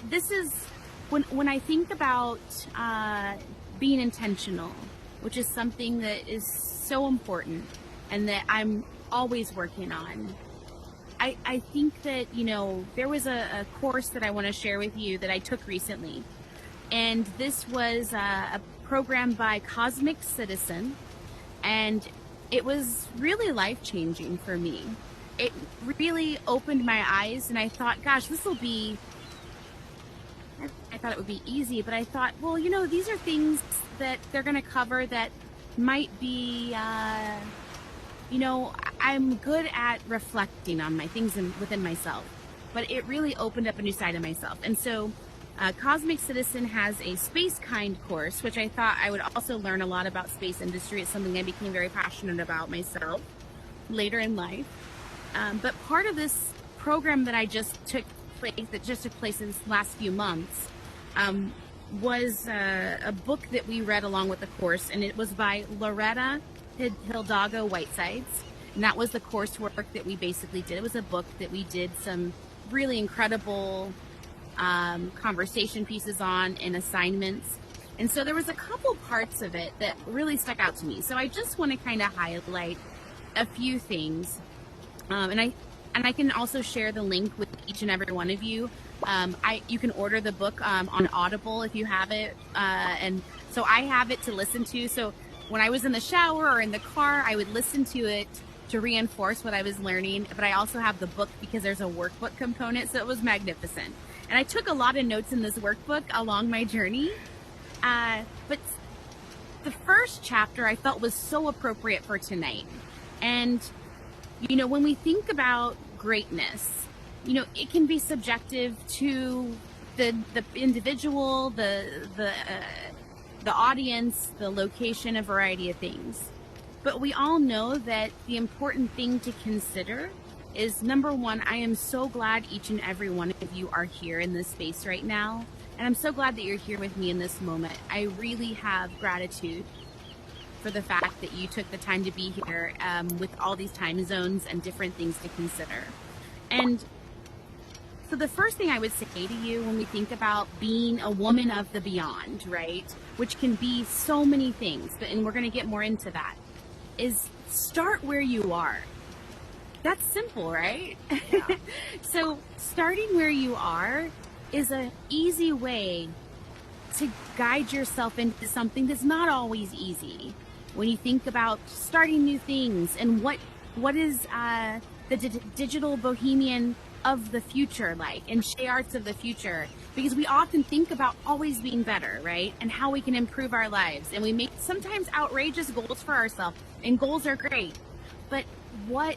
this is when I think about being intentional, which is something that is so important and that I'm always working on. I think that, there was a course that I want to share with you that I took recently. And this was a program by Cosmic Citizen. And it was really life-changing for me. It really opened my eyes, and I thought, gosh, this will be... I thought it would be easy, but I thought, well, these are things that they're going to cover that might be... I'm good at reflecting on my things within myself, but it really opened up a new side of myself. And so Cosmic Citizen has a Space Kind course, which I thought I would also learn a lot about space industry. It's something I became very passionate about myself later in life. But part of this program that just took place in the last few months was a book that we read along with the course, and it was by Loretta Hidalgo Whitesides, and that was the coursework that we basically did. It was a book that we did some really incredible conversation pieces on and assignments, and so there was a couple parts of it that really stuck out to me. So I just want to kind of highlight a few things, and I can also share the link with each and every one of you. You can order the book on Audible if you have it, and so I have it to listen to. So when I was in the shower or in the car, I would listen to it to reinforce what I was learning. But I also have the book because there's a workbook component, so it was magnificent. And I took a lot of notes in this workbook along my journey. But the first chapter I felt was so appropriate for tonight. And, when we think about greatness, it can be subjective to the individual, the audience, the location, a variety of things. But we all know that the important thing to consider is, number one, I am so glad each and every one of you are here in this space right now. And I'm so glad that you're here with me in this moment. I really have gratitude for the fact that you took the time to be here with all these time zones and different things to consider. And so the first thing I would say to you when we think about being a woman of the beyond, right, which can be so many things, and we're going to get more into that, is start where you are. That's simple, right? Yeah. So starting where you are is an easy way to guide yourself into something that's not always easy. When you think about starting new things and what is the digital bohemian of the future like, and Shay Arts of the future, because we often think about always being better, right? And how we can improve our lives. And we make sometimes outrageous goals for ourselves, and goals are great. But what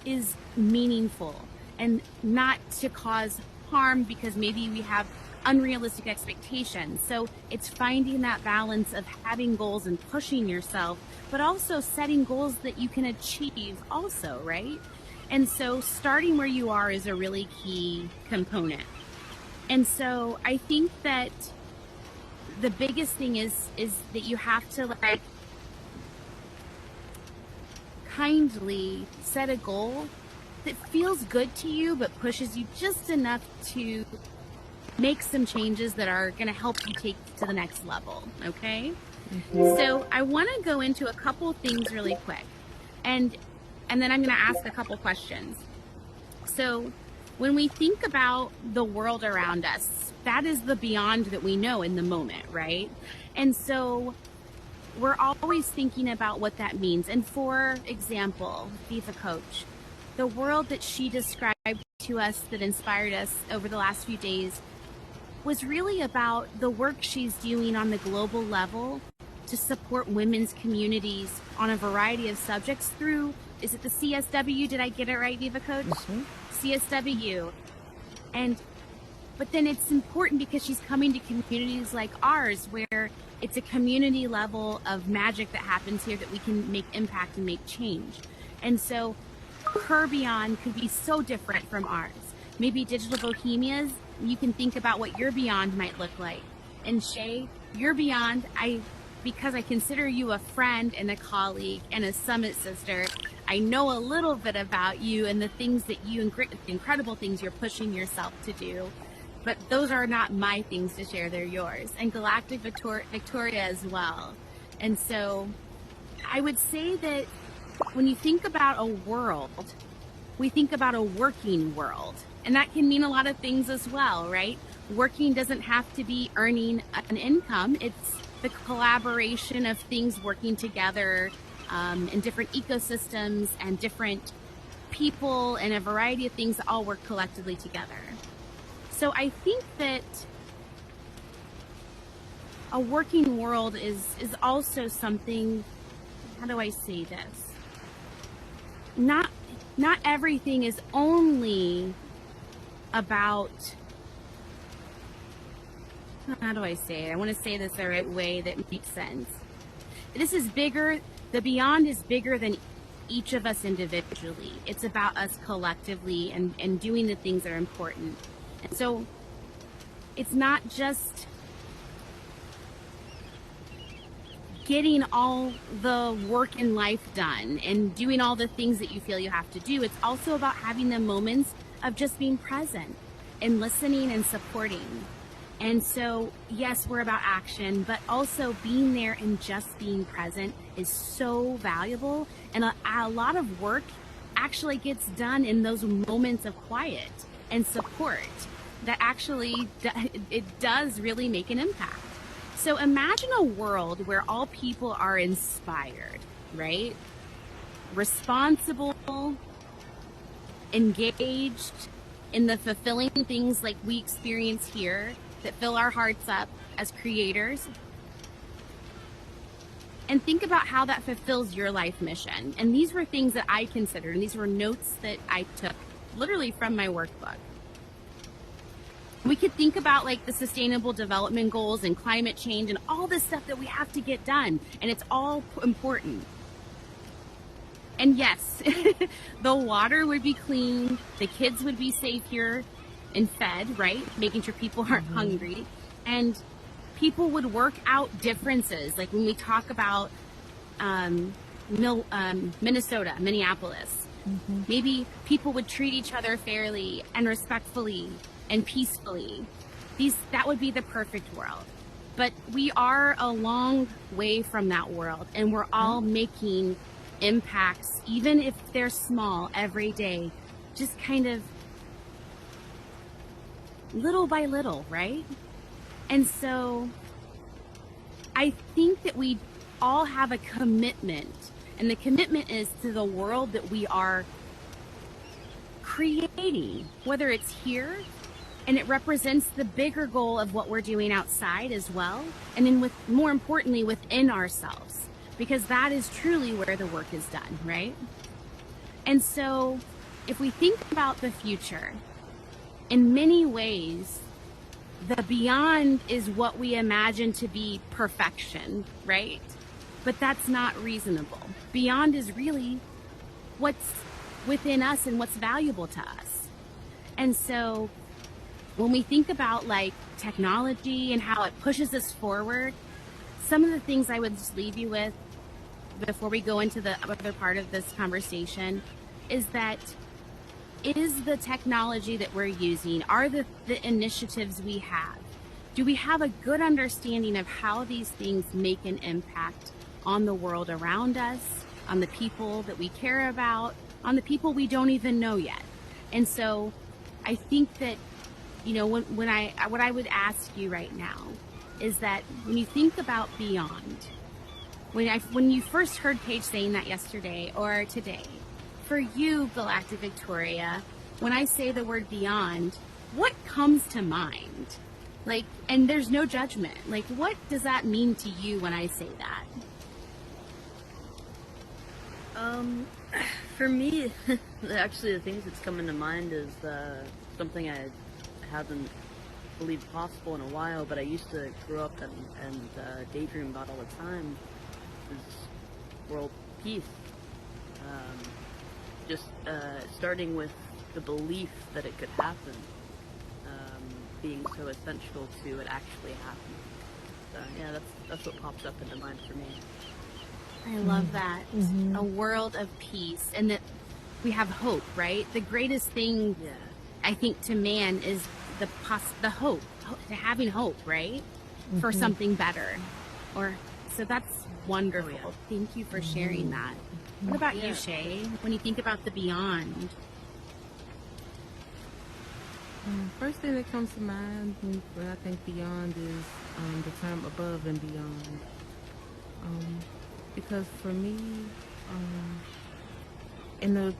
is meaningful and not to cause harm because maybe we have unrealistic expectations? So it's finding that balance of having goals and pushing yourself, but also setting goals that you can achieve also, right? And so starting where you are is a really key component. And so I think that the biggest thing is that you have to kindly set a goal that feels good to you, but pushes you just enough to make some changes that are going to help you take to the next level. Okay. Mm-hmm. So I want to go into a couple things really quick. And then I'm going to ask a couple questions. So when we think about the world around us, that is the beyond that we know in the moment, right? And so we're always thinking about what that means. And for example, Viva Coach, the world that she described to us that inspired us over the last few days was really about the work she's doing on the global level to support women's communities on a variety of subjects through, is it the CSW? Did I get it right, Viva Coach? Mm-hmm. CSW. But then it's important because she's coming to communities like ours where it's a community level of magic that happens here that we can make impact and make change. And so her beyond could be so different from ours. Maybe Digital Bohemias, you can think about what your beyond might look like. And Shay, your beyond, because I consider you a friend and a colleague and a Summit sister, I know a little bit about you and the things that you, incredible things you're pushing yourself to do. but those are not my things to share, they're yours. And Galactic Victoria as well. And so I would say that when you think about a world, we think about a working world. And that can mean a lot of things as well, right? Working doesn't have to be earning an income. It's the collaboration of things working together in different ecosystems and different people and a variety of things that all work collectively together. So I think that a working world is also something, how do I say this? Not everything is only about, how do I say it? I want to say this the right way that makes sense. This is bigger, the beyond is bigger than each of us individually. It's about us collectively and doing the things that are important. And so it's not just getting all the work in life done and doing all the things that you feel you have to do. It's also about having the moments of just being present and listening and supporting. And so, yes, we're about action, but also being there and just being present is so valuable. And a lot of work actually gets done in those moments of quiet and support that actually, it does really make an impact. So imagine a world where all people are inspired, right? Responsible, engaged in the fulfilling things like we experience here that fill our hearts up as creators. And think about how that fulfills your life mission. And these were things that I considered, and these were notes that I took literally from my workbook. We could think about like the sustainable development goals and climate change and all this stuff that we have to get done. And it's all important. And yes, the water would be clean. The kids would be safe here and fed, right? Making sure people aren't hungry. And people would work out differences. Like when we talk about Minnesota, Minneapolis, maybe people would treat each other fairly and respectfully and peacefully. That would be the perfect world. But we are a long way from that world, and we're all making impacts, even if they're small, every day, just kind of little by little, right? And so I think that we all have a commitment, and the commitment is to the world that we are creating, whether it's here, and it represents the bigger goal of what we're doing outside as well, and then more importantly, within ourselves, because that is truly where the work is done, right? And so if we think about the future, in many ways, the beyond is what we imagine to be perfection, right? But that's not reasonable. Beyond is really what's within us and what's valuable to us. And so when we think about like technology and how it pushes us forward, some of the things I would just leave you with before we go into the other part of this conversation is that is the technology that we're using, are the initiatives we have, do we have a good understanding of how these things make an impact on the world around us, on the people that we care about, on the people we don't even know yet? And so I think that, you know, what I would ask you right now is that when you think about beyond, when you first heard Paige saying that yesterday or today, for you, Galactic Victoria, when I say the word beyond, what comes to mind? Like, and there's no judgment. Like, what does that mean to you when I say that? For me, actually the things that's coming to mind is something I haven't believed possible in a while, but I used to grow up and daydream about all the time, is world peace. Just starting with the belief that it could happen, being so essential to it actually happening. So yeah, that's what pops up into mind for me. I love that. A world of peace, and that we have hope, right? The greatest thing, I think, to man is the hope, having hope, right? For something better. So that's wonderful. Oh, yeah. Thank you for sharing that. What about you, Shay? When you think about the beyond? First thing that comes to mind when I think beyond is the term above and beyond. Because for me, in the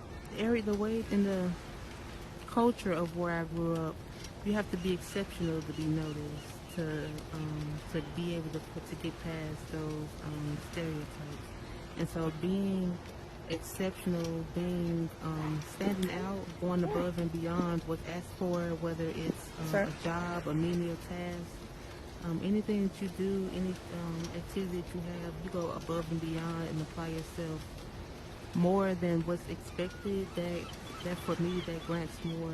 culture of where I grew up, you have to be exceptional to be noticed, to be able to get past those stereotypes. And so being exceptional, being standing out, going above and beyond what's asked for, whether it's a job, a menial task, anything that you do, any activity that you have, you go above and beyond and apply yourself more than what's expected. That for me, that grants more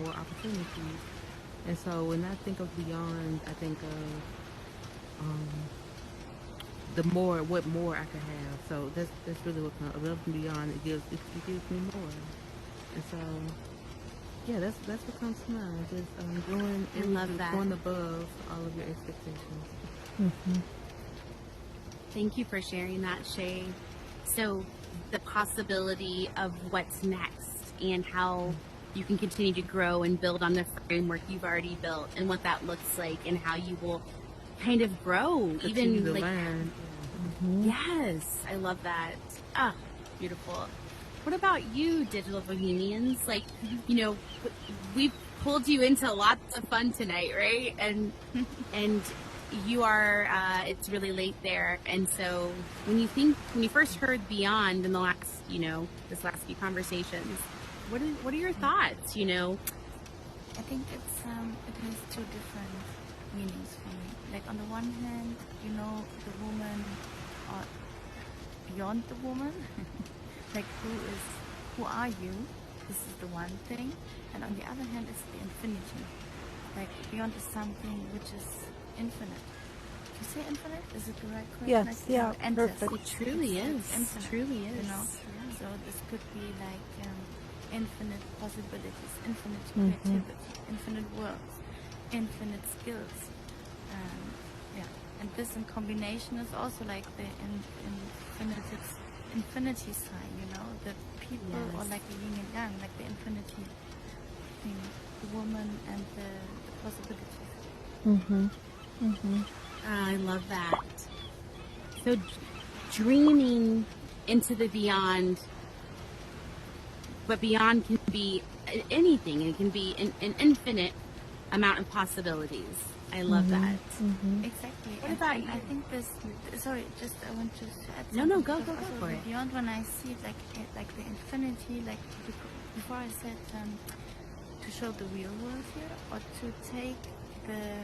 opportunities. And so when I think of beyond, I think of what more I could have. So that's really what comes above and beyond. It gives me more. And so yeah, that's what comes to mind. Just going above all of your expectations. Thank you for sharing that, Shay. So the possibility of what's next and how you can continue to grow and build on the framework you've already built and what that looks like and how you will kind of grow. Continue to Even like learn. Yes, I love that. Ah, beautiful. What about you, digital bohemians? Like, we've pulled you into lots of fun tonight, right? And you are. It's really late there, and so when you first heard Beyond in the last, this last few conversations, what are your thoughts? I think it has two different meanings for me. Like on the one hand, the woman or beyond the woman, like who are you? This is the one thing. And on the other hand, it's the infinity. Like beyond is something which is infinite. Did you say infinite? Is it the right question? Yes, yeah, perfect. It truly is. Infinite, Truly is. So this could be like infinite possibilities, infinite creativity, infinite works, infinite skills. And this in combination is also like the infinity sign, the people, or like the yin and yang, like the infinity thing, the woman and the possibilities. I love that. So dreaming into the beyond, but beyond can be anything. It can be an infinite amount of possibilities. I love that. Exactly. What about you? I think this. Sorry, I want to add No, something. go because also for it. Beyond, when I see it like the infinity, like before I said to show the real world here, or to take the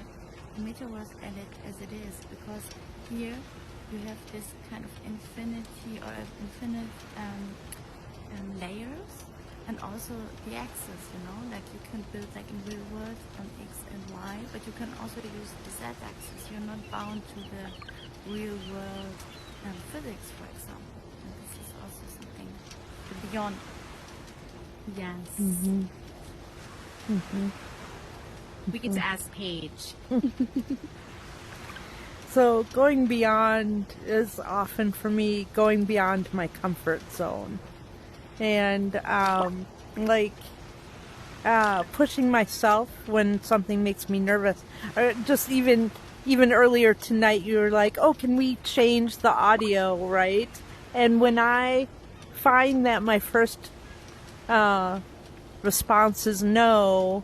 metaverse as it is, because here you have this kind of infinity or infinite layers. And also the axis, like you can build like in real world on X and Y, but you can also use the Z axis. You're not bound to the real world physics, for example. And this is also something beyond. Yes. We get to ask Paige. So going beyond is often for me going beyond my comfort zone. And pushing myself when something makes me nervous. Or just even earlier tonight, you were like, "Oh, can we change the audio?" Right? And when I find that my first response is no,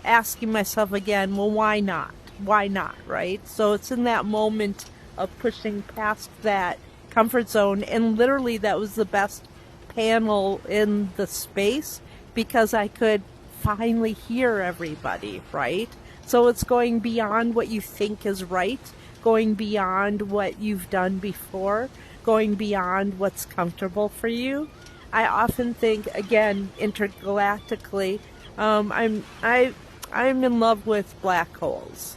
asking myself again, well, why not? Why not? Right? So it's in that moment of pushing past that comfort zone, and literally that was the best panel in the space because I could finally hear everybody, right? So it's going beyond what you think is right, going beyond what you've done before, going beyond what's comfortable for you. I often think, again, intergalactically, I'm in love with black holes.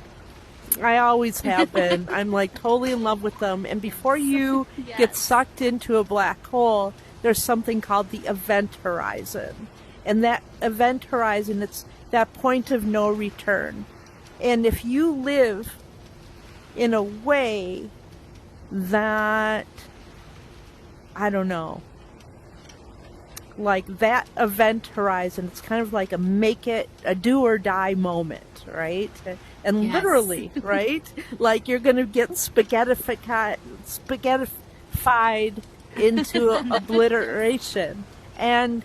I always have been. I'm like totally in love with them. And before you get sucked into a black hole, there's something called the event horizon. And that event horizon, it's that point of no return. And if you live in a way that, I don't know, like that event horizon, it's kind of like a do or die moment, right? And Yes. literally, right? Like you're going to get spaghettified into obliteration. And,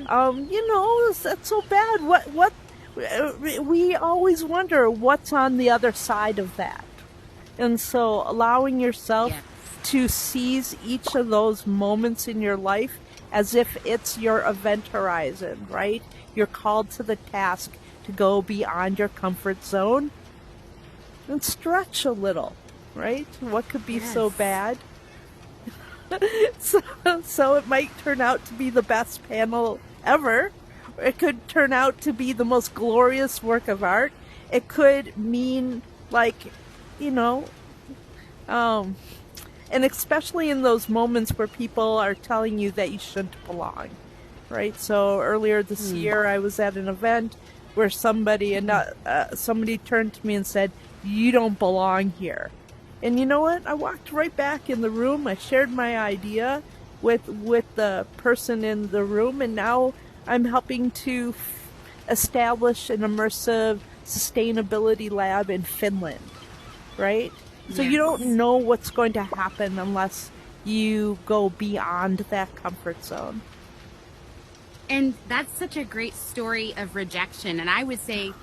that's so bad. What, we always wonder what's on the other side of that. And so allowing yourself Yes. to seize each of those moments in your life as if it's your event horizon, right? You're called to the task to go beyond your comfort zone and stretch a little, right? What could be so Yes. bad? So it might turn out to be the best panel ever. It could turn out to be the most glorious work of art. It could mean and especially in those moments where people are telling you that you shouldn't belong, right? So earlier this year, I was at an event where somebody turned to me and said, "You don't belong here." And you know what? I walked right back in the room. I shared my idea with the person in the room, and now I'm helping to establish an immersive sustainability lab in Finland, right? So you don't know what's going to happen unless you go beyond that comfort zone. And that's such a great story of rejection. And I would say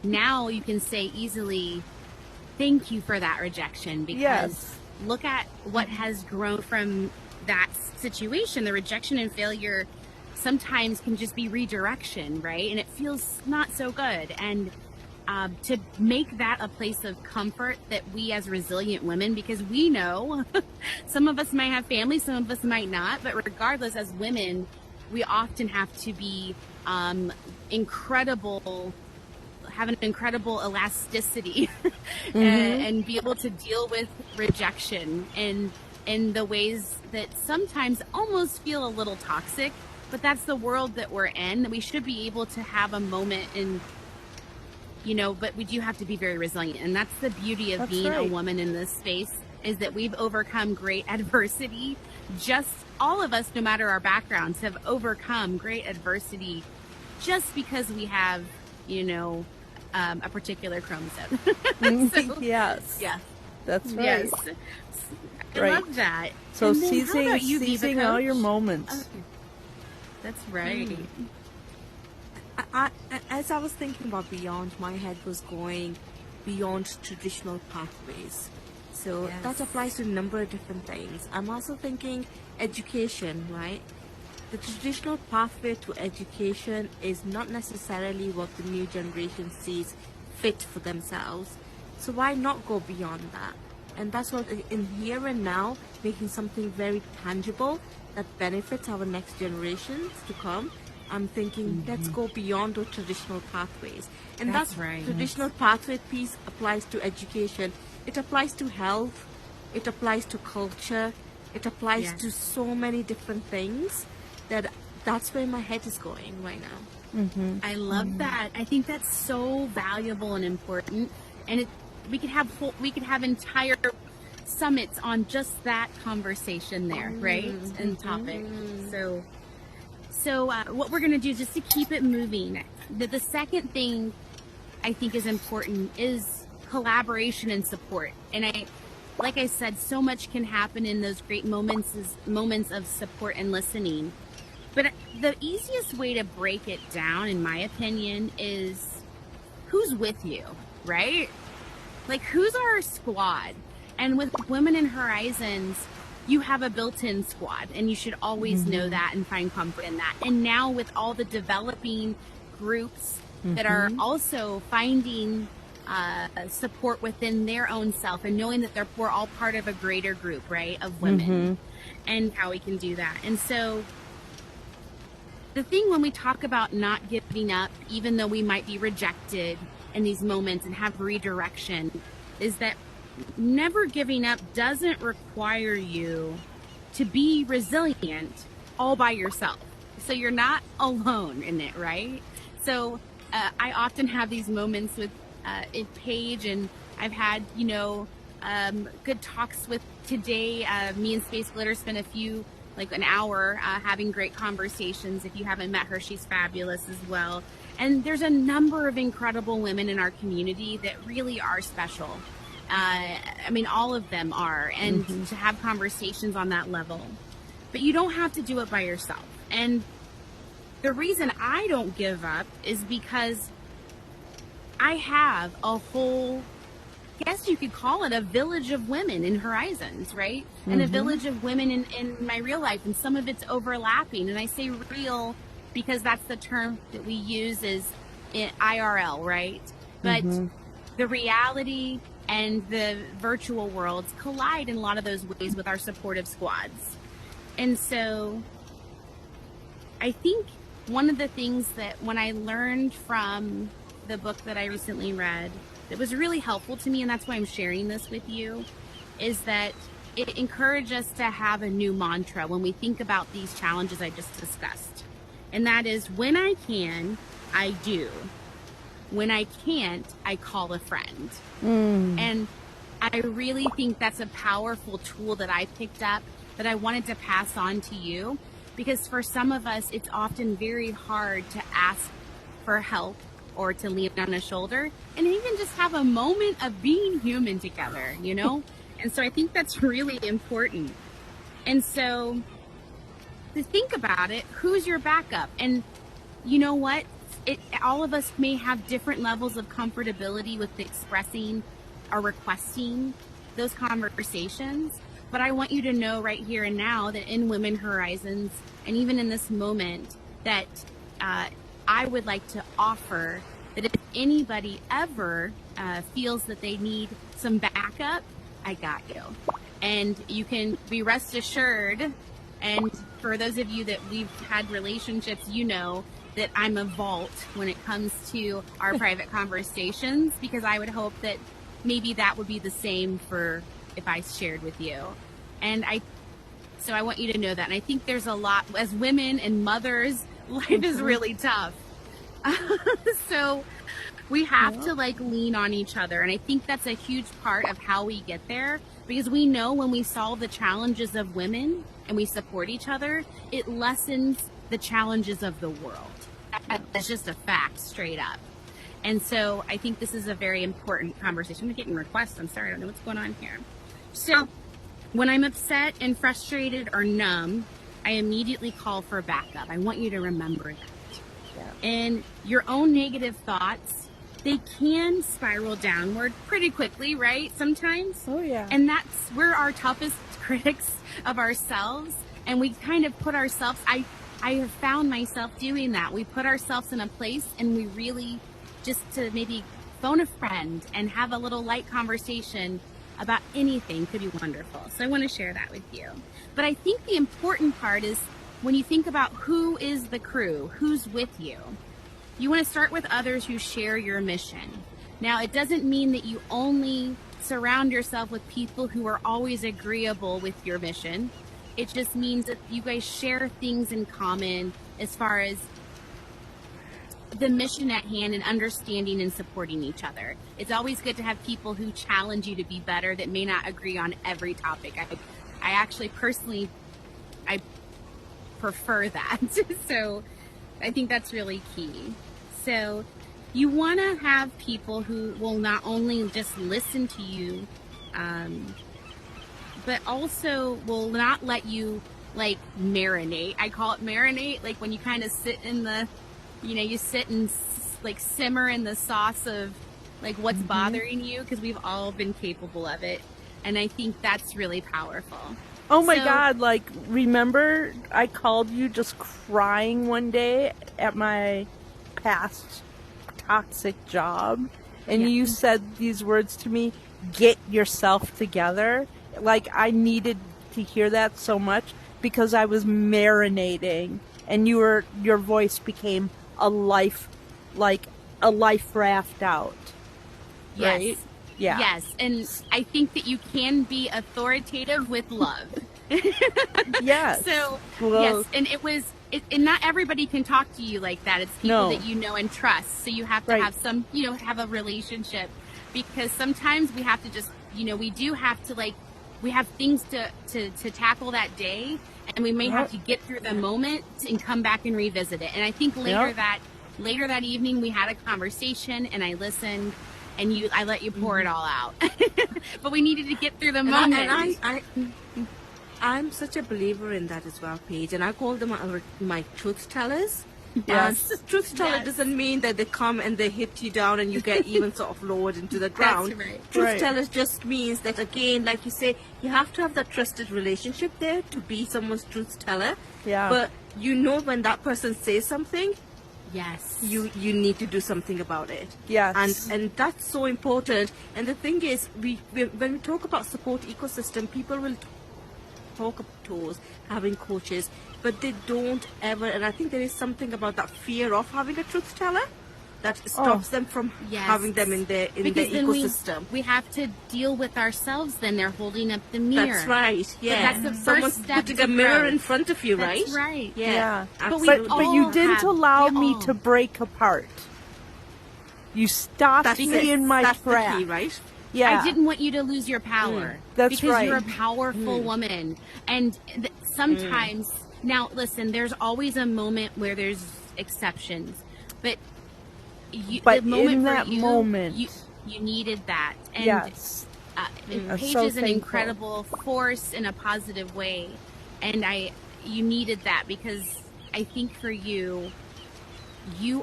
now you can say easily, thank you for that rejection, because Yes. look at what has grown from that situation. The rejection and failure sometimes can just be redirection, right? And it feels not so good. And to make that a place of comfort that we as resilient women, because we know some of us might have families, some of us might not, but regardless, as women, we often have to be have an incredible elasticity and be able to deal with rejection and in the ways that sometimes almost feel a little toxic, but that's the world that we're in. We should be able to have a moment but we do have to be very resilient. And that's the beauty of being a woman in this space, is that we've overcome great adversity. Just all of us, no matter our backgrounds, have overcome great adversity just because we have, a particular chromosome. So, Yes. yeah. That's right. Yes. I Right. love that. So And then how seizing about you, Viva all Coach? your moments. Okay. That's right. As I was thinking about beyond, my head was going beyond traditional pathways. So Yes. that applies to a number of different things. I'm also thinking education, right? The traditional pathway to education is not necessarily what the new generation sees fit for themselves. So why not go beyond that? And that's what, in here and now, making something very tangible that benefits our next generations to come. I'm thinking, let's go beyond those traditional pathways. And That's that right. traditional pathway piece applies to education. It applies to health. It applies to culture. It applies Yes. to so many different things that's where my head is going right now. I love that. I think that's so valuable and important. And we could have entire summits on just that conversation there, right? And topic. So what we're going to do, just to keep it moving, the second thing I think is important is collaboration and support. And like I said, so much can happen in those great moments of support and listening. But the easiest way to break it down, in my opinion, is who's with you, right? Like, who's our squad? And with Women in Horizons, you have a built-in squad, and you should always know that and find comfort in that. And now with all the developing groups that are also finding support within their own self and knowing that we're all part of a greater group, right, of women, and how we can do that. And so the thing when we talk about not giving up, even though we might be rejected in these moments and have redirection, is that never giving up doesn't require you to be resilient all by yourself. So you're not alone in it, right? So I often have these moments with Paige, and I've had, good talks with today. Me and Space Glitter spent an hour having great conversations. If you haven't met her, she's fabulous as well. And there's a number of incredible women in our community that really are special. All of them are, and to have conversations on that level. But you don't have to do it by yourself. And the reason I don't give up is because I have a whole, I guess you could call it a village of women in Horizons, right? And a village of women in my real life, and some of it's overlapping. And I say real because that's the term that we use is IRL, right? But the reality and the virtual worlds collide in a lot of those ways with our supportive squads. And so I think one of the things that when I learned from the book that I recently read that was really helpful to me, and that's why I'm sharing this with you, is that it encouraged us to have a new mantra when we think about these challenges I just discussed. And that is, when I can, I do. When I can't, I call a friend. And I really think that's a powerful tool that I picked up that I wanted to pass on to you, because for some of us, it's often very hard to ask for help or to lean on a shoulder and even just have a moment of being human together, And so I think that's really important. And so to think about it, who's your backup? And you know what? All of us may have different levels of comfortability with expressing or requesting those conversations. But I want you to know right here and now that in Women Horizons, and even in this moment, that I would like to offer that if anybody ever feels that they need some backup, I got you. And you can be rest assured, and for those of you that we've had relationships, that I'm a vault when it comes to our private conversations, because I would hope that maybe that would be the same for if I shared with you. And so I want you to know that. And I think there's a lot, as women and mothers, life is really tough. So we have to lean on each other. And I think that's a huge part of how we get there, because we know when we solve the challenges of women and we support each other, it lessens the challenges of the world. That's just a fact, straight up. And so I think this is a very important conversation. I'm getting requests. I'm sorry, I don't know what's going on here. So when I'm upset and frustrated or numb, I immediately call for backup. I want you to remember that. Yeah. And your own negative thoughts, they can spiral downward pretty quickly, right? Sometimes. Oh, yeah. And we're our toughest critics of ourselves. And we kind of put ourselves, I have found myself doing that. We put ourselves in a place and we really just to maybe phone a friend and have a little light conversation about anything could be wonderful. So I want to share that with you. But I think the important part is when you think about who is the crew, who's with you, you want to start with others who share your mission. Now, it doesn't mean that you only surround yourself with people who are always agreeable with your mission. It just means that you guys share things in common as far as the mission at hand and understanding and supporting each other. It's always good to have people who challenge you to be better that may not agree on every topic. I actually personally, I prefer that. So I think that's really key. So you want to have people who will not only just listen to you, but also will not let you marinate. I call it marinate, when you kind of sit in the, you sit and simmer in the sauce of what's bothering you, because we've all been capable of it. And I think that's really powerful. Oh my God, remember I called you just crying one day at my past toxic job, and you said these words to me, get yourself together. I needed to hear that so much because I was marinating, and your voice became a life raft out. Yes. Right? Yeah. Yes. And I think that you can be authoritative with love. Yes. So, well, yes. And it was and not everybody can talk to you like that. It's people No. that you know and trust. So you have to Right. have some, have a relationship, because sometimes we have to just, we do have to, like, we have things to tackle that day, and we may have to get through the moment and come back and revisit it. And I think later that evening we had a conversation, and I listened, and I let you pour it all out. But we needed to get through the moment. I'm such a believer in that as well, Paige, and I call them my truth tellers. Yes. Truth teller Yes. doesn't mean that they come and they hit you down and you get even sort of lowered into the ground. right. Truth Right. tellers just means that, again, like you say, you have to have that trusted relationship there to be someone's truth teller. Yeah. But when that person says something, Yes. you need to do something about it. Yes. And that's so important. And the thing is, when we talk about support ecosystem, people will talk about tours, having coaches, but they don't ever, and I think there is something about that fear of having a truth teller that stops them from Yes. having them in their Because then ecosystem. we have to deal with ourselves. Then they're holding up the mirror. That's right. Yeah. that's the first Someone's step putting to a mirror growth. in front of you, right? That's right. Yeah. But we Absolutely. But you all didn't have- allow we me all- to break apart. You stopped That's me it. in my That's the tracks. key, right? Yeah. I didn't want you to lose your power. That's because right. you're a powerful woman. And sometimes, now listen, there's always a moment where there's exceptions. But But the moment in for that you, moment- you needed that. And Yes. I'm Paige so is an thankful. incredible force in a positive way. And you needed that, because I think for you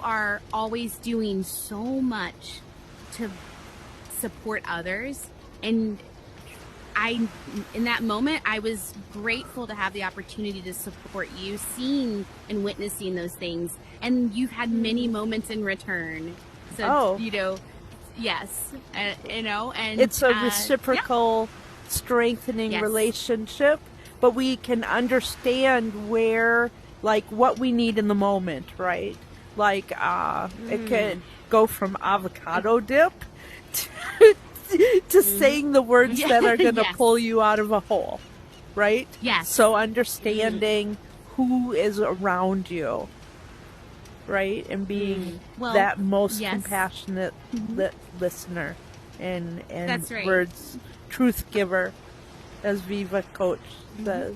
are always doing so much to support others, and in that moment I was grateful to have the opportunity to support you, seeing and witnessing those things, and you've had many moments in return. So yes, and It's a yeah. reciprocal strengthening Yes. relationship, but we can understand what we need in the moment, right? Like, it could go from avocado dip to saying the words that are going to Yes. pull you out of a hole, right? Yes. So understanding who is around you, right? And being Well, that most yes. compassionate listener and That's right. words truth giver, as Viva Coach says.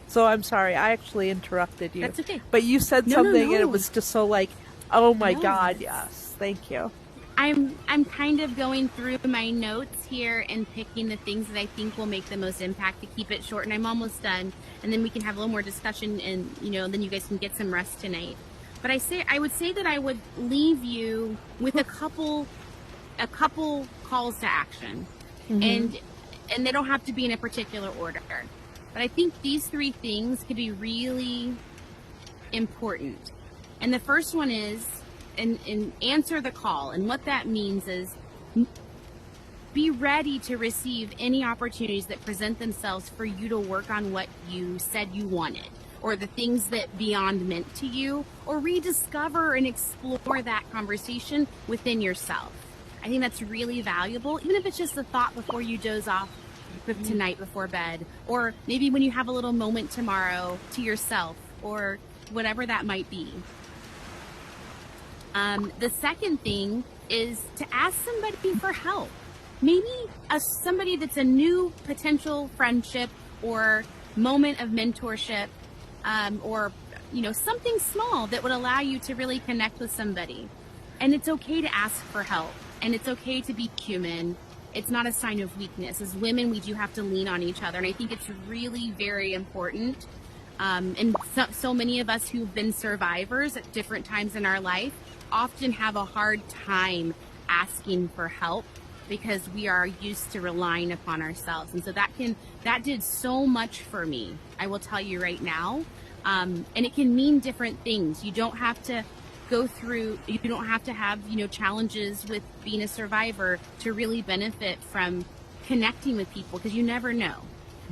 So I'm sorry, I actually interrupted you. That's okay. But you said No, something and it no. was just so like, oh my No. God, yes. Thank you. I'm kind of going through my notes here and picking the things that I think will make the most impact to keep it short, and I'm almost done, and then we can have a little more discussion, and then you guys can get some rest tonight. But I would say that I would leave you with a couple calls to action. And they don't have to be in a particular order. But I think these three things could be really important. And the first one is and answer the call. And what that means is be ready to receive any opportunities that present themselves for you to work on what you said you wanted, or the things that Beyond meant to you, or rediscover and explore that conversation within yourself. I think that's really valuable, even if it's just a thought before you doze off tonight before bed, or maybe when you have a little moment tomorrow to yourself, or whatever that might be. The second thing is to ask somebody for help. Maybe somebody that's a new potential friendship or moment of mentorship, or something small that would allow you to really connect with somebody. And it's okay to ask for help, and it's okay to be human. It's not a sign of weakness. As women, we do have to lean on each other, and I think it's really very important. And so many of us who've been survivors at different times in our life often have a hard time asking for help, because we are used to relying upon ourselves. And so that did so much for me, I will tell you right now. And it can mean different things. You don't have to you don't have to have, challenges with being a survivor to really benefit from connecting with people, because you never know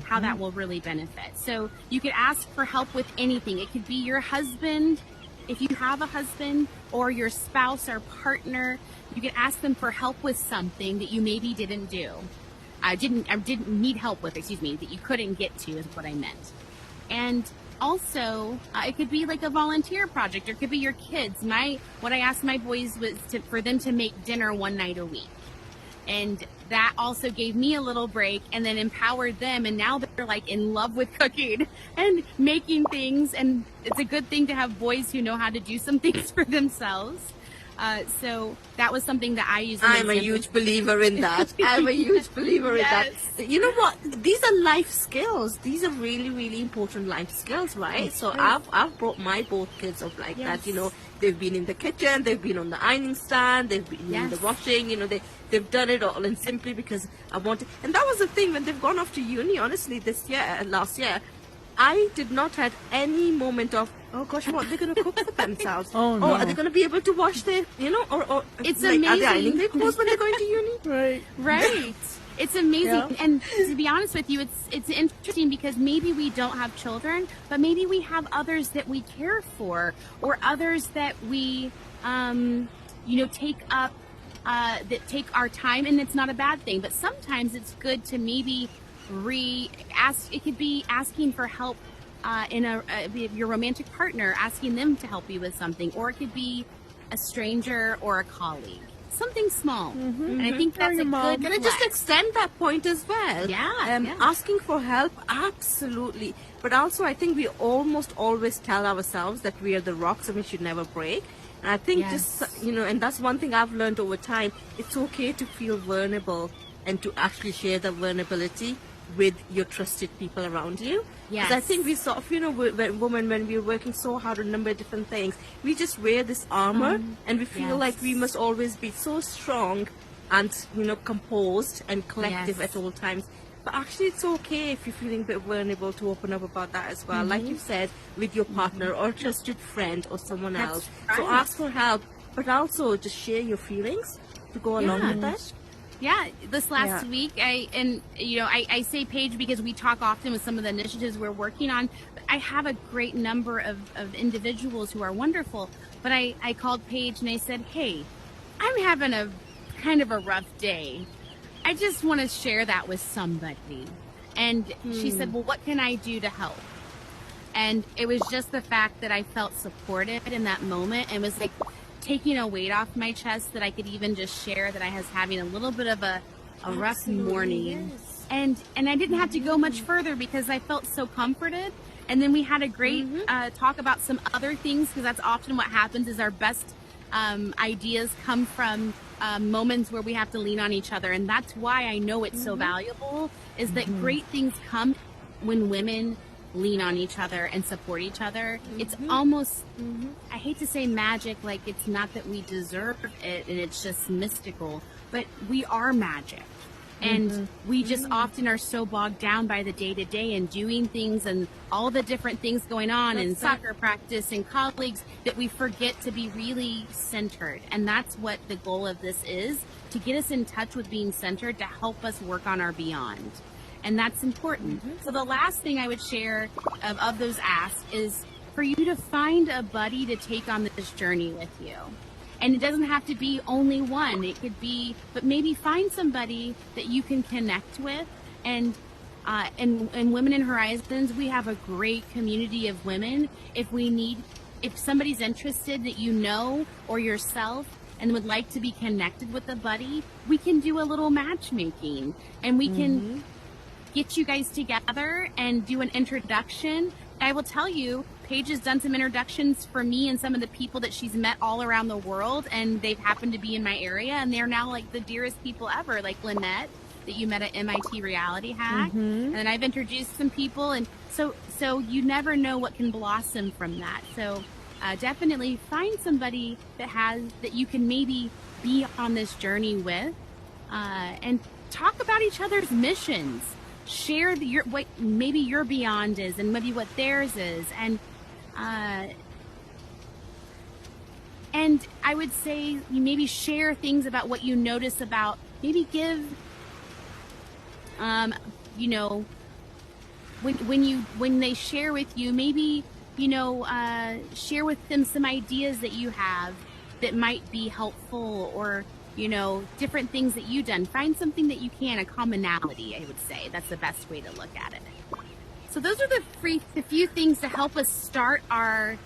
how that will really benefit. So you could ask for help with anything. It could be your husband, if you have a husband, or your spouse or partner. You could ask them for help with something that you maybe didn't didn't need help with, that you couldn't get to, is what I meant. And also, it could be like a volunteer project, or it could be your kids. What I asked my boys was for them to make dinner one night a week. And that also gave me a little break and then empowered them. And now they're like in love with cooking and making things. And it's a good thing to have boys who know how to do some things for themselves. So that was something that I used. I'm a huge believer in that. I'm a huge believer in that. You know what? These are life skills. These are really, really important life skills, right? So I've brought my both kids up like that. You know, they've been in the kitchen, they've been on the ironing stand, they've been in the washing. You know, they've done it all, and simply because I wanted. And that was the thing when they've gone off to uni. Honestly, last year, I did not have any moment of, oh gosh, what they're going to cook for themselves. Oh, no. Or are they going to be able to wash their, you know, or It's like, amazing. Are they ironing their clothes when they're going to uni? Right. It's amazing. Yeah. And to be honest with you, it's interesting because maybe we don't have children, but maybe we have others that we care for, or others that we, take up, that take our time, and it's not a bad thing. But sometimes it's good to maybe it could be asking for help in your romantic partner, asking them to help you with something, or it could be a stranger or a colleague, something small. And I think that's a good. Can I just extend that point as well? Yeah. Asking for help, absolutely. But also, I think we almost always tell ourselves that we are the rocks and we should never break. And I think and that's one thing I've learned over time. It's okay to feel vulnerable and to actually share the vulnerability with your trusted people around you. Yes. Because I think we sort of, when we're working so hard on a number of different things, we just wear this armor and we feel like we must always be so strong and, composed and collective at all times. But actually, it's okay if you're feeling a bit vulnerable to open up about that as well. Like you said, with your partner or a trusted friend or someone else. So ask for help, but also just share your feelings to go along with that. Yeah, this last week, I say Paige because we talk often with some of the initiatives we're working on. I have a great number of individuals who are wonderful, but I called Paige and I said, hey, I'm having a kind of a rough day. I just want to share that with somebody. And she said, well, what can I do to help? And it was just the fact that I felt supported in that moment, and was like taking a weight off my chest that I could even just share that I was having a little bit of a rough morning. And I didn't have to go much further because I felt so comforted. And then we had a great talk about some other things, because that's often what happens is our best ideas come from moments where we have to lean on each other. And that's why I know it's so valuable, is that great things come when women lean on each other and support each other. It's almost, I hate to say magic, like it's not that we deserve it and it's just mystical, but we are magic. And we just often are so bogged down by the day-to-day and doing things and all the different things going on in soccer practice and colleagues, that we forget to be really centered. And that's what the goal of this is, to get us in touch with being centered, to help us work on our beyond. And that's important. So the last thing I would share of those asks is for you to find a buddy to take on this journey with you. And it doesn't have to be only one. It could be, but maybe find somebody that you can connect with. And Women in Horizons, we have a great community of women. If somebody's interested that you know or yourself and would like to be connected with a buddy, we can do a little matchmaking, and we can get you guys together and do an introduction. I will tell you, Paige has done some introductions for me and some of the people that she's met all around the world, and they've happened to be in my area, and they're now like the dearest people ever, like Lynette that you met at MIT Reality Hack. And then I've introduced some people, and so you never know what can blossom from that. So definitely find somebody that you can maybe be on this journey with, and talk about each other's missions. Share what maybe your beyond is, and maybe what theirs is, and I would say you maybe share things about what you notice about, maybe give, when they share with you, maybe, share with them some ideas that you have that might be helpful, or, different things that you've done. Find something that you can, a commonality, I would say. That's the best way to look at it. So those are the few things to help us start our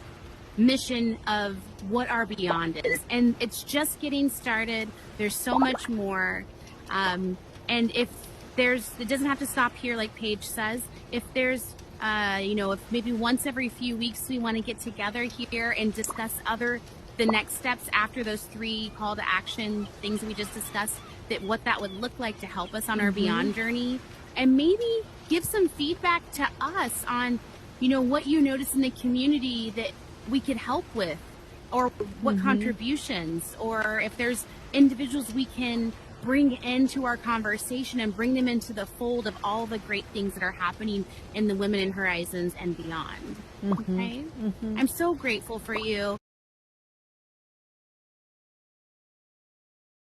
mission of what our beyond is. And it's just getting started. There's so much more. And if it doesn't have to stop here, like Paige says. If there's, if maybe once every few weeks we want to get together here and discuss the next steps after those 3 call to action things that we just discussed, what that would look like to help us on our beyond journey, and maybe give some feedback to us on, what you notice in the community that we could help with, or what contributions, or if there's individuals we can bring into our conversation and bring them into the fold of all the great things that are happening in the Women in Horizons and beyond. Okay? I'm so grateful for you.